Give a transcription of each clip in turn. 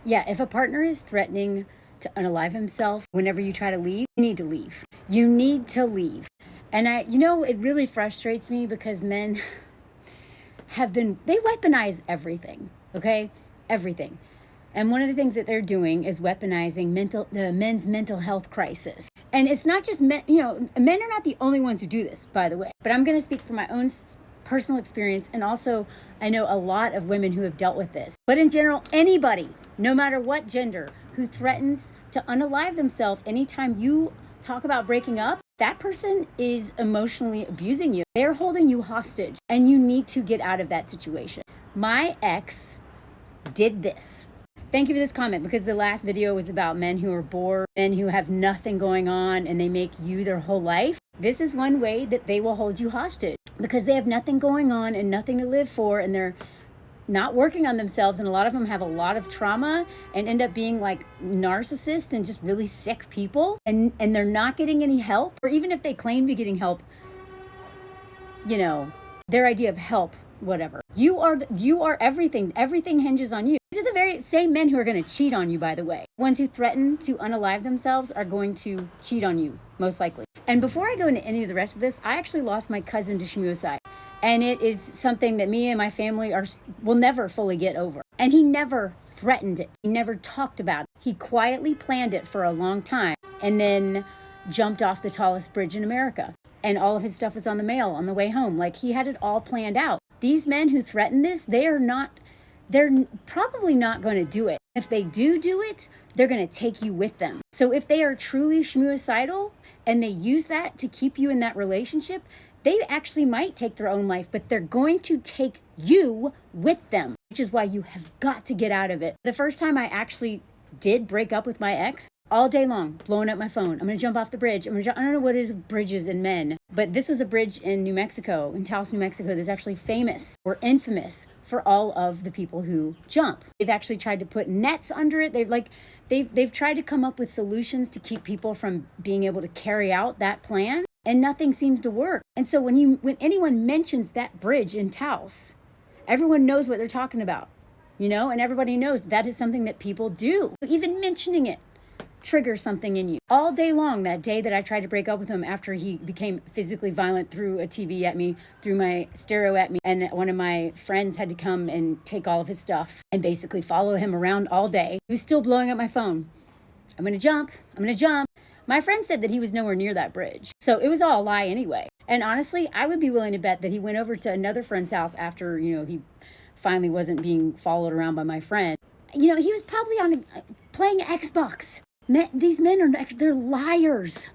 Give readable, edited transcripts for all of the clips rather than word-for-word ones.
Yeah, if a partner is threatening to unalive himself whenever you try to leave, you need to leave. You need to leave. And it really frustrates me because men they weaponize everything, okay? Everything. And one of the things that they're doing is weaponizing the men's mental health crisis. And it's not just men, men are not the only ones who do this, by the way. But I'm going to speak from my own personal experience. And also, I know a lot of women who have dealt with this. But in general, anybody, no matter what gender, who threatens to unalive themselves anytime you talk about breaking up, that person is emotionally abusing you. They're holding you hostage, and you need to get out of that situation. My ex did this. Thank you for this comment, because the last video was about men who are bored, men who have nothing going on, and they make you their whole life. This is one way that they will hold you hostage, because they have nothing going on and nothing to live for, and they're not working on themselves, and a lot of them have a lot of trauma and end up being like narcissists and just really sick people, and they're not getting any help. Or even if they claim to be getting help, their idea of help, whatever. You are everything. Everything hinges on you. These are the very same men who are going to cheat on you, by the way. Ones who threaten to unalive themselves are going to cheat on you, most likely. And before I go into any of the rest of this, I actually lost my cousin to schmuicide. And it is something that me and my family will never fully get over. And he never threatened it. He never talked about it. He quietly planned it for a long time and then jumped off the tallest bridge in America. And all of his stuff was on the mail on the way home. Like, he had it all planned out. These men who threaten this, they're probably not going to do it. If they do it, they're going to take you with them. So if they are truly schmuicidal and they use that to keep you in that relationship, they actually might take their own life, but they're going to take you with them, which is why you have got to get out of it. The first time I actually did break up with my ex, all day long, blowing up my phone. I'm going to jump off the bridge. I don't know what it is bridges and men, but this was a bridge in New Mexico, in Taos, New Mexico, that's actually famous or infamous for all of the people who jump. They've actually tried to put nets under it. They've tried to come up with solutions to keep people from being able to carry out that plan, and nothing seems to work. And so when anyone mentions that bridge in Taos, everyone knows what they're talking about, and everybody knows that is something that people do. Even mentioning it triggers something in you. All day long, that day that I tried to break up with him after he became physically violent, threw a TV at me, threw my stereo at me, and one of my friends had to come and take all of his stuff and basically follow him around all day. He was still blowing up my phone. I'm gonna jump. My friend said that he was nowhere near that bridge. So it was all a lie anyway. And honestly, I would be willing to bet that he went over to another friend's house after, he finally wasn't being followed around by my friend. He was probably playing Xbox. These men they're liars.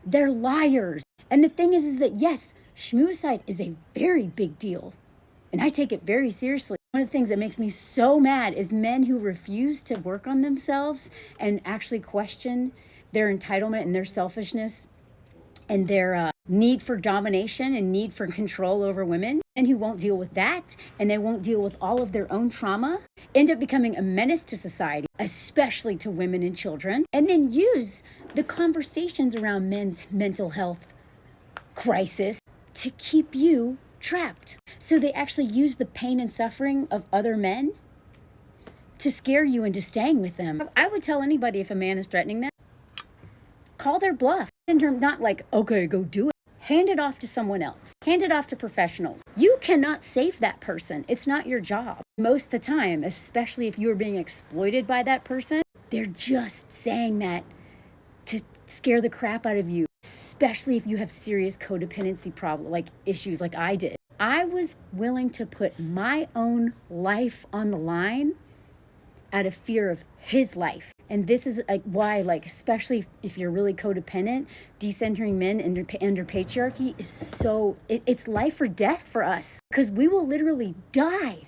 They're liars. And the thing is that yes, schmuicide is a very big deal. And I take it very seriously. One of the things that makes me so mad is men who refuse to work on themselves and actually question their entitlement and their selfishness and their need for domination and need for control over women, and who won't deal with that, and they won't deal with all of their own trauma, end up becoming a menace to society, especially to women and children, and then use the conversations around men's mental health crisis to keep you trapped. So they actually use the pain and suffering of other men to scare you into staying with them. I would tell anybody, if a man is threatening them, call their bluff. Not like, okay, go do it. Hand it off to someone else. Hand it off to professionals. You cannot save that person. It's not your job. Most of the time, especially if you're being exploited by that person, they're just saying that to scare the crap out of you, especially if you have serious codependency issues like I did. I was willing to put my own life on the line out of fear of his life. And this is why, especially if you're really codependent, decentering men under patriarchy is it's life or death for us, because we will literally die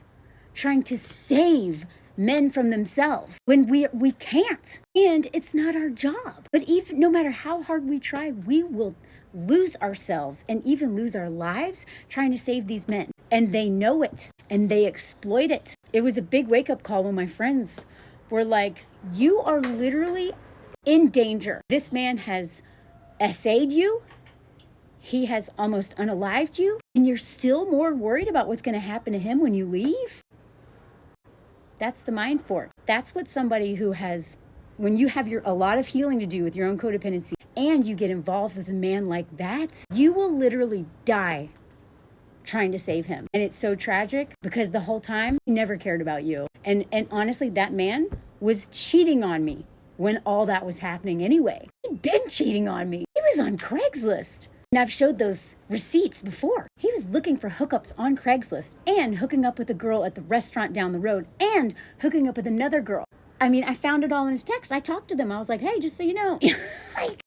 trying to save men from themselves when we can't. And it's not our job. But even no matter how hard we try, we will lose ourselves and even lose our lives trying to save these men. And they know it, and they exploit it. It was a big wake-up call when my friends were like, you are literally in danger. This man has essayed you. He has almost unalived you, and you're still more worried about what's going to happen to him when you leave? That's the mind fork. That's what somebody who has, when you have a lot of healing to do with your own codependency and you get involved with a man like that, you will literally die trying to save him. And it's so tragic because the whole time he never cared about you. And honestly, that man was cheating on me when all that was happening anyway. He'd been cheating on me. He was on Craigslist. And I've showed those receipts before. He was looking for hookups on Craigslist and hooking up with a girl at the restaurant down the road and hooking up with another girl. I mean, I found it all in his text. I talked to them. I was like, hey, just so you know,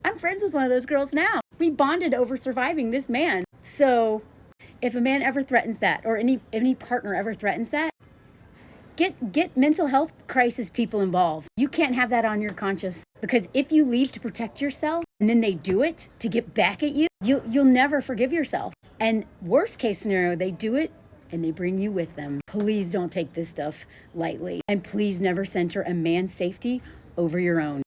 I'm friends with one of those girls now. We bonded over surviving this man. So if a man ever threatens that, or any partner ever threatens that, get mental health crisis people involved. You can't have that on your conscience, because if you leave to protect yourself and then they do it to get back at you, you'll never forgive yourself. And worst case scenario, they do it and they bring you with them. Please don't take this stuff lightly. And please never center a man's safety over your own.